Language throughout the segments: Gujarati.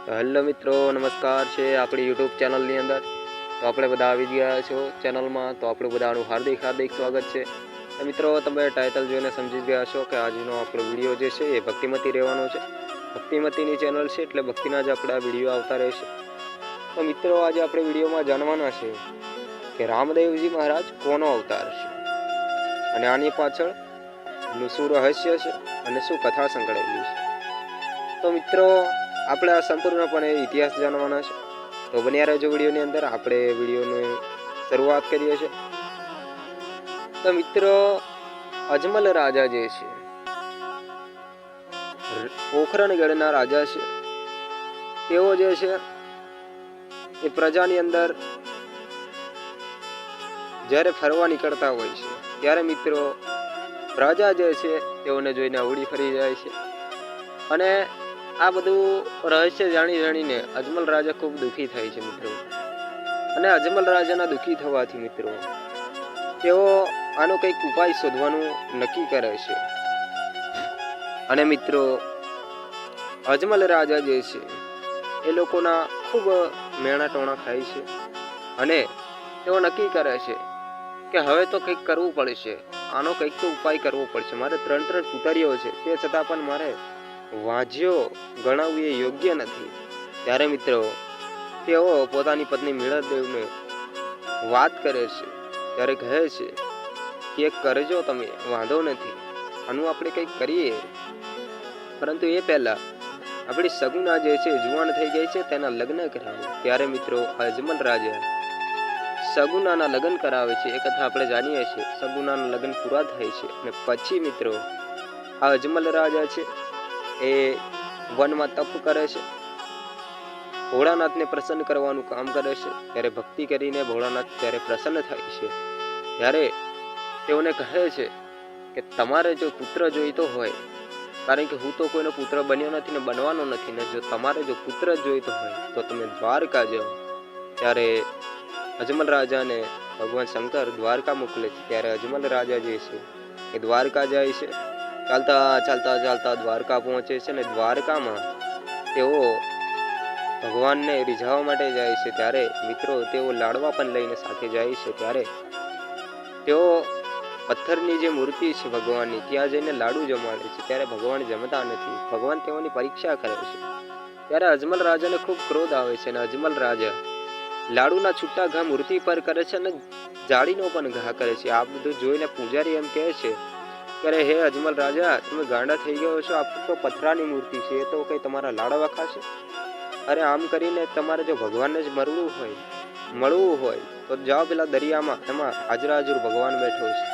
હેલો મિત્રો, નમસ્કાર છે આપણી યુટ્યુબ ચેનલની અંદર. તો આપણે બધા આવી ગયા છો ચેનલમાં, તો આપણું બધાનું હાર્દિક સ્વાગત છે. તો મિત્રો, તમે ટાઇટલ જોઈને સમજી ગયા છો કે આજનો આપણો વિડીયો જે છે એ ભક્તિમતી રહેવાનો છે. ભક્તિમતીની ચેનલ છે એટલે ભક્તિના જ આપણે આ વિડીયો આવતા રહેશે. તો મિત્રો, આજે આપણે વિડીયોમાં જાણવાના છે કે રામદેવજી મહારાજ કોનો અવતાર છે અને આની પાછળ શું રહસ્ય છે અને શું કથા સંકળાયેલી છે. તો મિત્રો, આપણે આ સંપૂર્ણપણે ઇતિહાસ જાણવાના છે. તો બન્યા રહેજો વિડીયોની અંદર. આપણે વિડીયોની શરૂઆત કરીએ છીએ. તો મિત્રો, અજમલ રાજા જે છે, પોખરણગઢના રાજા છે. તેઓ જે છે એ પ્રજાની અંદર જ્યારે ફરવા નીકળતા હોય છે ત્યારે મિત્રો પ્રજા જે છે તેઓને જોઈને ઉડી ફરી જાય છે. અને આ બધું રહસ્ય જાણીને અજમલ રાજા ખૂબ દુઃખી થાય છે મિત્રો. અને અજમલ રાજાના દુઃખી થવાથી મિત્રો તેઓ આનો કંઈક ઉપાય શોધવાનું નક્કી કરે છે. અને મિત્રો, અજમલ રાજા જે છે એ લોકોના ખૂબ મેણા ટોણા ખાય છે. અને તેઓ નક્કી કરે છે કે હવે તો કંઈક કરવું પડશે, આનો કંઈક તો ઉપાય કરવો પડશે. મારે 3 પુતરીઓ છે, તે છતાં પણ મારે વાંજ્યો ગણાવવું એ યોગ્ય નથી. ત્યારે મિત્રો તેઓ પોતાની પત્ની મીણાદેવને વાત કરે છે. ત્યારે કહે છે કે કરજો તમે, વાંધો નથી, આનું આપણે કંઈક કરીએ. પરંતુ એ પહેલા આપણી સગુના જે છે જુવાન થઈ ગઈ છે, તેના લગ્ન કરાવો. ત્યારે મિત્રો અજમલ રાજા સગુનાના લગ્ન કરાવે છે. એ કથા આપણે જાણીએ છીએ. સગુનાના લગ્ન પૂરા થાય છે અને પછી મિત્રો આ અજમલ રાજા છે એ વનમાં તપ કરે છે. ભોળાનાથને પ્રસન્ન કરવાનું કામ કરે છે. ત્યારે ભક્તિ કરીને ભોળાનાથ ત્યારે પ્રસન્ન થાય છે. ત્યારે તેઓને કહે છે કે તમારે જો પુત્ર જોઈતો હોય, કારણ કે હું તો કોઈનો પુત્ર બન્યો નથી ને બનવાનો નથી ને, જો તમારે જો પુત્ર જોઈતો હોય તો તમે દ્વારકા જાઓ. ત્યારે અજમલ રાજાને ભગવાન શંકર દ્વારકા મોકલે છે. ત્યારે અજમલ રાજા જે છે એ દ્વારકા જાય છે. ચાલતા દ્વારકા પહોંચે છે અને દ્વારકામાં તેઓ ભગવાનને રીઝાવવા માટે જાય છે. ત્યારે મિત્રો તેઓ લાડવા પણ લઈને સાથે જાય છે. ત્યારે તેઓ પથ્થરની જે મૂર્તિ છે ભગવાનની, ત્યાં જઈને લાડુ જમાડે છે. ત્યારે ભગવાન જમતા નથી. ભગવાન તેઓની પરીક્ષા કરે છે. ત્યારે અજમલ રાજાને ખૂબ ક્રોધ આવે છે અને અજમલ રાજા લાડુના છૂટા ઘા મૂર્તિ પર કરે છે અને જાળીનો પણ ઘા કરે છે. આ બધું જોઈને પૂજારી એમ કહે છે કે હે અજમલ રાજા, તમે ગાંડા થઈ ગયો છો, આ તો પથરાની મૂર્તિ છે, એ તો કઈ તમારા લાડવા ખાશે? અરે આમ કરીને તમારે જો ભગવાનને જ મળવું હોય તો જાઓ પેલા દરિયામાં, એમાં હાજર ભગવાન બેઠો છે.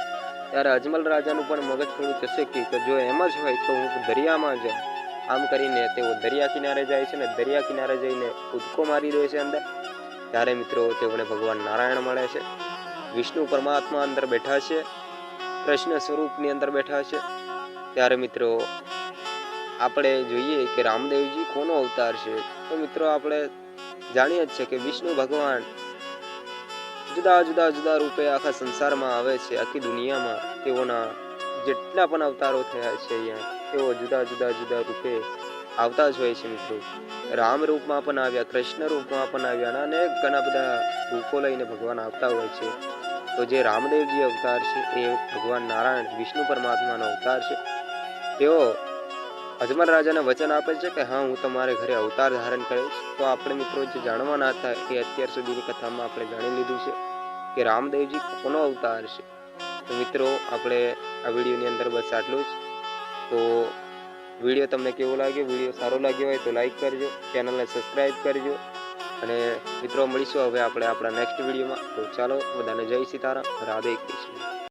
ત્યારે અજમલ રાજાનું પણ મગજ થોડું ચસક્યું કે જો એમ જ હોય તો હું દરિયામાં જાઉં. આમ કરીને તેઓ દરિયા કિનારે જાય છે અને દરિયા કિનારે જઈને કૂદકો મારી દે છે અંદર. ત્યારે મિત્રો તેઓને ભગવાન નારાયણ મળે છે. વિષ્ણુ પરમાત્મા અંદર બેઠા છે, કૃષ્ણ સ્વરૂપની અંદર બેઠા છે. ત્યારે મિત્રો આપણે જોઈએ કે રામદેવજી કોનો અવતાર છે. તો મિત્રો આપણે જાણીએ જ છે કે વિષ્ણુ ભગવાન જુદા રૂપે આખા સંસારમાં આવે છે. આખી દુનિયામાં તેઓના જેટલા પણ અવતારો થયા છે અહીંયા, તેઓ જુદા રૂપે આવતા જ હોય છે મિત્રો. રામ રૂપમાં પણ આવ્યા, કૃષ્ણ રૂપમાં પણ આવ્યા અને અનેક ઘણા બધા રૂપો લઈને ભગવાન આવતા હોય છે. તો જે રામદેવજી અવતાર છે એ ભગવાન નારાયણ વિષ્ણુ પરમાત્માનો અવતાર છે. તેઓ અજમલ રાજાને વચન આપે છે કે હા, હું તમારે ઘરે અવતાર ધારણ કરીશ. તો આપણે મિત્રો જે જાણવાના હતા એ અત્યાર સુધીની કથામાં આપણે જાણી લીધું છે કે રામદેવજી કોનો અવતાર છે. તો મિત્રો આપણે આ વિડીયોની અંદર બસ આટલું જ. તો વિડીયો તમને કેવો લાગ્યો? વિડીયો સારો લાગ્યો હોય તો લાઈક કરજો, ચેનલને સબસ્ક્રાઈબ કરજો. અને મિત્રો મળીશું હવે આપણે આપણા નેક્સ્ટ વિડીયોમાં. તો ચાલો, બધાને જય સીતારામ, રાધે કૃષ્ણ.